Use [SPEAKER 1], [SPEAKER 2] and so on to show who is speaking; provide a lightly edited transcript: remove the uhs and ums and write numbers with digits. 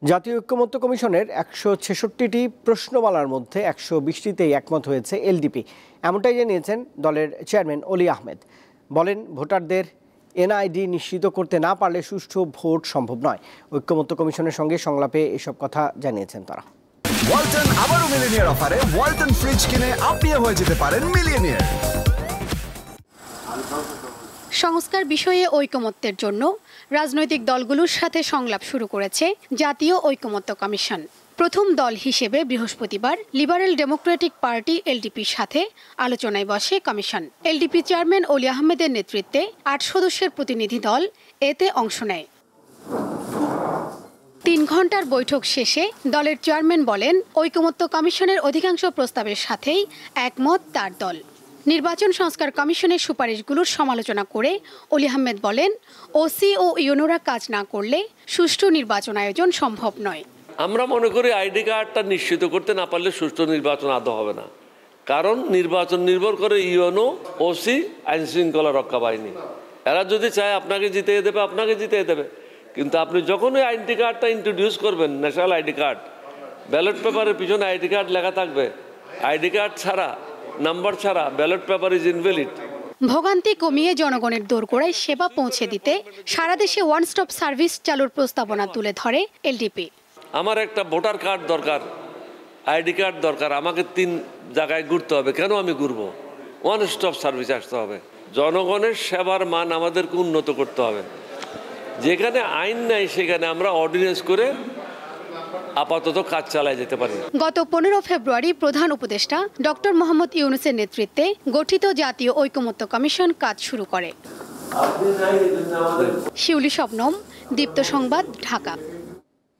[SPEAKER 1] জাতীয় ঐক্যমত্য কমিশনের ১৬৬টি প্রশ্নমালার মধ্যে ১২০টিতেই একমত হয়েছে এলডিপি। এমনটাই জানিয়েছেন দলের চেয়ারম্যান অলি আহমেদ। বলেন, ভোটারদের এনআইডি নিশ্চিত করতে না পারলে সুষ্ঠু ভোট সম্ভব নয়। ঐক্যমত্য কমিশনের সঙ্গে সংলাপে এসব কথা জানিয়েছেন তারা।
[SPEAKER 2] ওয়ালটন আবারও মিলিয়নিয়ার অফারে ওয়ালটন ফ্রিজ কিনে আপনিও হয়ে যেতে পারেন মিলিয়নিয়ার।
[SPEAKER 3] সংস্কার বিষয়ে ঐকমত্যের জন্য রাজনৈতিক দলগুলোর সাথে সংলাপ শুরু করেছে জাতীয় ঐকমত্য কমিশন। প্রথম দল হিসেবে বৃহস্পতিবার লিবারেল ডেমোক্রেটিক পার্টি এলডিপির সাথে আলোচনায় বসে কমিশন। এলডিপি চেয়ারম্যান অলি আহমেদের নেতৃত্বে ৮ সদস্যের প্রতিনিধি দল এতে অংশ নেয়। ৩ ঘণ্টার বৈঠক শেষে দলের চেয়ারম্যান বলেন, ঐকমত্য কমিশনের অধিকাংশ প্রস্তাবের সাথেই একমত তার দল। নির্বাচন সংস্কার কমিশনের সুপারিশগুলোর সমালোচনা করে অলি আহমেদ বলেন, ওসি ও ইউনোরা কাজ না করলে সুষ্ঠু নির্বাচন আয়োজন সম্ভব নয়।
[SPEAKER 4] আমরা মনে করি আইডি কার্ডটা নিশ্চিত করতে না পারলে সুষ্ঠু নির্বাচন আদৌ হবে না। কারণ নির্বাচন নির্ভর করে ইউনো, ওসি, আইন শৃঙ্খলা রক্ষা বাহিনী। এরা যদি চায় আপনাকে জিতিয়ে দেবে, আপনাকে জিতিয়ে দেবে। কিন্তু আপনি যখন ওই আইডি কার্ডটা ইন্ট্রোডিউস করবেন, ন্যাশনাল আইডি কার্ড, ব্যালট পেপারের পিছনে আইডি কার্ড লেখা থাকবে। আইডি কার্ড ছাড়া, নাম্বার ছাড়া ব্যালট পেপার ইজ ইনভ্যালিড।
[SPEAKER 3] ভোগান্তি কমিয়ে জনগণের দোরগোড়ায় সেবা পৌঁছে দিতে সারা দেশে ওয়ান স্টপ সার্ভিস চালুর প্রস্তাবনা তুলে ধরে এলডিপি।
[SPEAKER 4] আমার একটা ভোটার কার্ড দরকার, আইডি কার্ড দরকার, আমাকে 3 জায়গায় ঘুরতে হবে। কেন আমি ঘুরবো? ওয়ান স্টপ সার্ভিস আসতে হবে। জনগণের সেবার মান আমাদেরকে উন্নত করতে হবে। যেখানে আইন নাই সেখানে আমরা অর্ডিন্যান্স করে আপাতত কাজ চালায় যেতে পারি।
[SPEAKER 3] গত 15 ফেব্রুয়ারি প্রধান উপদেষ্টা ডক্টর মোহাম্মদ ইউনূসের নেতৃত্বে গঠিত জাতীয় ঐকমত্য কমিশন কাজ শুরু করে। শিউলি শবনম, দীপ্ত সংবাদ, ঢাকা।